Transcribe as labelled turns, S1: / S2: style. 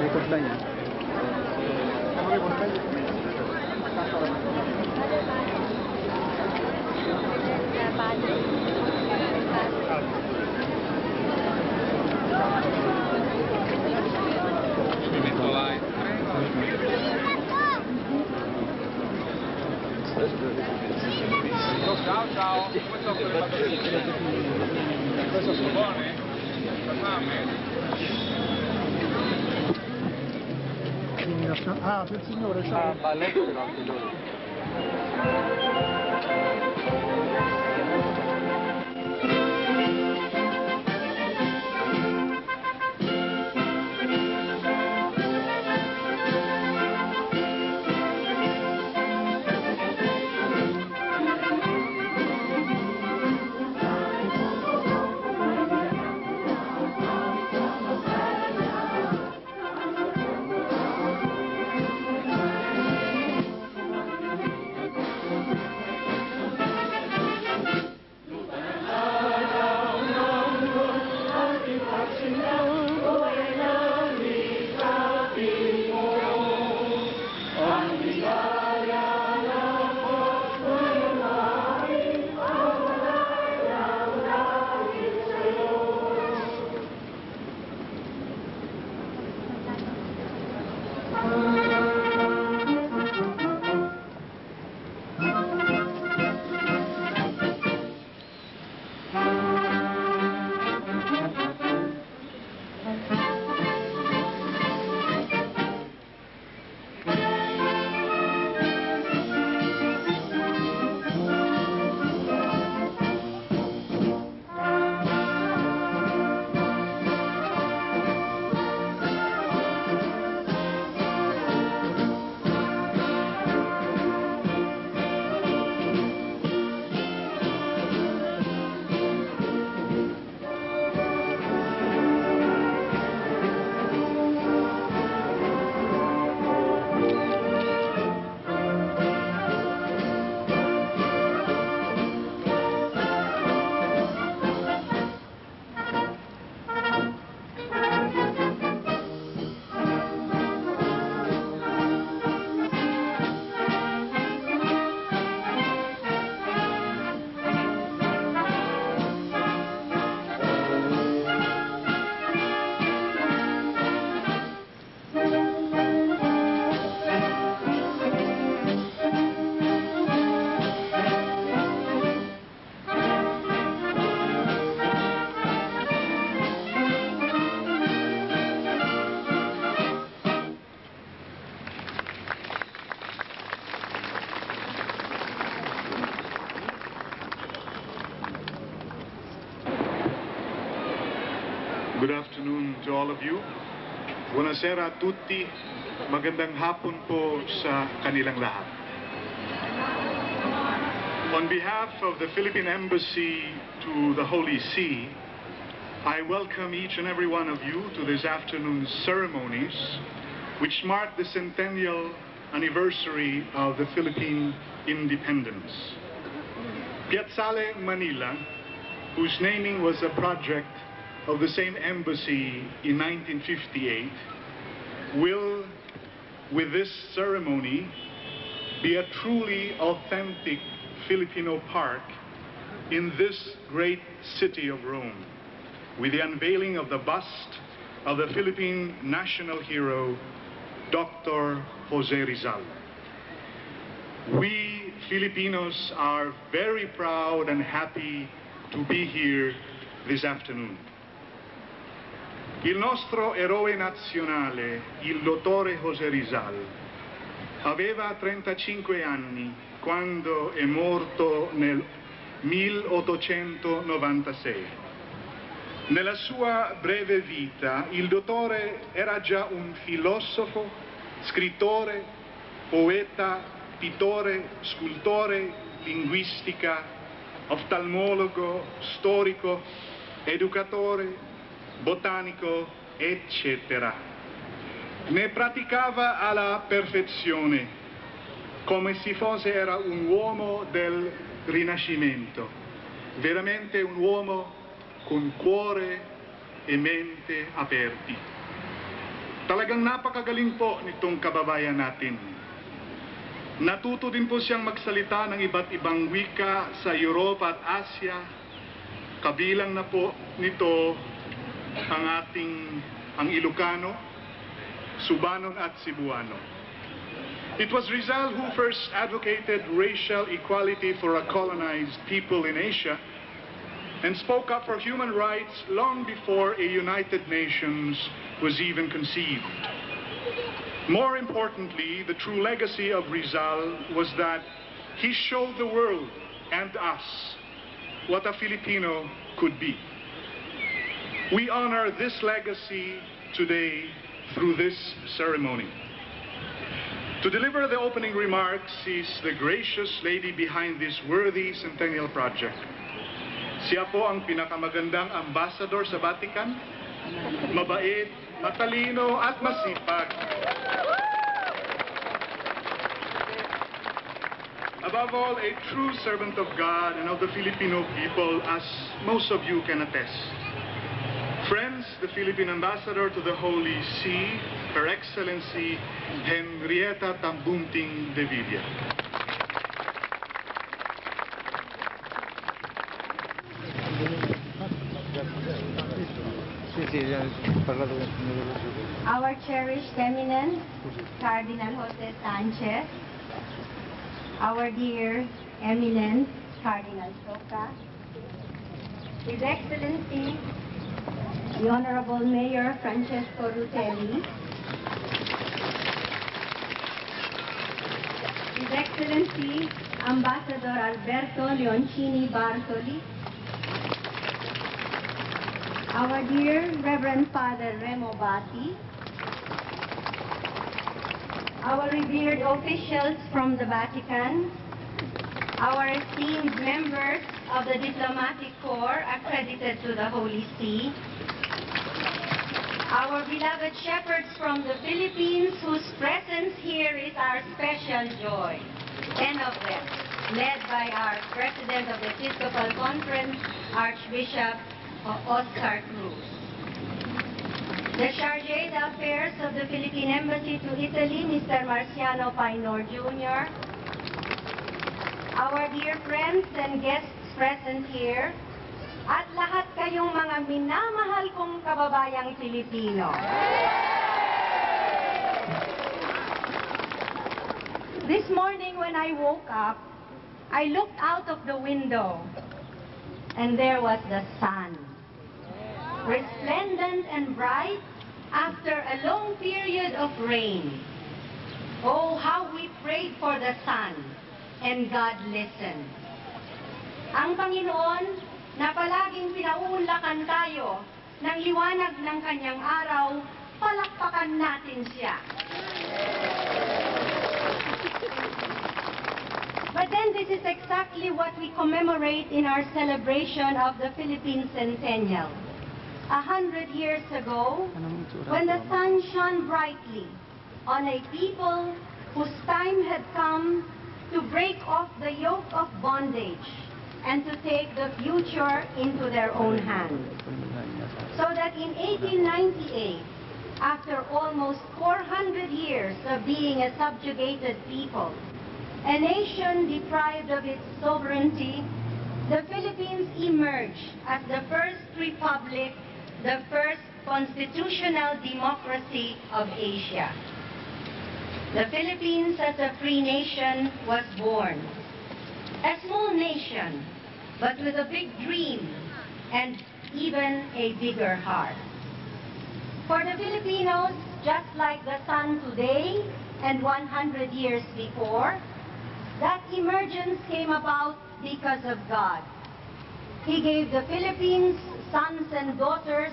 S1: Record lang yan.
S2: Ciao, ciao. Come sono quelle batterie? Questo sono buone? La fame?
S1: Ah, per il signore, ciao.
S2: Ah, balletto anche lui.
S3: Good afternoon to all of you. Buonasera a tutti. Magandang hapon po sa kanilang lahat. On behalf of the Philippine Embassy to the Holy See, I welcome each and every one of you to this afternoon's ceremonies, which mark the centennial anniversary of the Philippine independence. Piazzale Manila, whose naming was a project of the same embassy in 1958, will, with this ceremony, be a truly authentic Filipino park in this great city of Rome, with the unveiling of the bust of the Philippine national hero, Dr. Jose Rizal. We Filipinos are very proud and happy to be here this afternoon. Il nostro eroe nazionale, il dottore José Rizal, aveva 35 anni quando è morto nel 1896. Nella sua breve vita, il dottore era già un filosofo, scrittore, poeta, pittore, scultore, linguistica, oftalmologo, storico, educatore, botanico, eccetera. ne praticava alla perfezione, come se fosse era un uomo del Rinascimento, veramente un uomo con cuore e mente aperti. Talagang napakagaling po nitong kababayan natin. Natuto din po siyang magsalita ng iba't ibang wika sa Europa at Asia. Kabilang na po nito ang Ilocano, Subanon at Cebuano. It was Rizal who first advocated racial equality for a colonized people in Asia and spoke up for human rights long before a United Nations was even conceived. More importantly, the true legacy of Rizal was that he showed the world and us what a Filipino could be. We honor this legacy today through this ceremony. To deliver the opening remarks is the gracious lady behind this worthy centennial project. Siya po ang pinakamagandang ambassador sa Vatican, mabait, matalino at masipag. Above all, a true servant of God and of the Filipino people, as most of you can attest. Friends, the Philippine Ambassador to the Holy See, Her Excellency Henrietta Tambunting de Villa.
S4: Our cherished eminence, Cardinal Jose Sanchez, our dear eminence, Cardinal Soca, His Excellency, the Honorable Mayor Francesco Rutelli, His Excellency, Ambassador Alberto Leoncini Bartoli, our dear Reverend Father Remo Bati, our revered officials from the Vatican, our esteemed members of the Diplomatic Corps accredited to the Holy See, our beloved shepherds from the Philippines whose presence here is our special joy, 10 of them, led by our President of the Episcopal Conference, Archbishop Oscar Cruz. The Chargé d'Affaires of the Philippine Embassy to Italy, Mr. Marciano Painor Jr., our dear friends and guests present here, at lahat kayong mga minamahal kong kababayang Pilipino. This morning when I woke up, I looked out of the window and there was the sun, resplendent and bright after a long period of rain. Oh, how we prayed for the sun, and God listened. Ang Panginoon na palaging pinauunlakan tayo ng liwanag ng kanyang araw, palakpakan natin siya. But then this is exactly what we commemorate in our celebration of the Philippine Centennial. 100 years ago, when the sun shone brightly on a people whose time had come to break off the yoke of bondage and to take the future into their own hands. So that in 1898, after almost 400 years of being a subjugated people, a nation deprived of its sovereignty, the Philippines emerged as the first republic, the first constitutional democracy of Asia. The Philippines as a free nation was born. A small nation, but with a big dream and even a bigger heart. For the Filipinos, just like the sun today and 100 years before, that emergence came about because of God. He gave the Philippines sons and daughters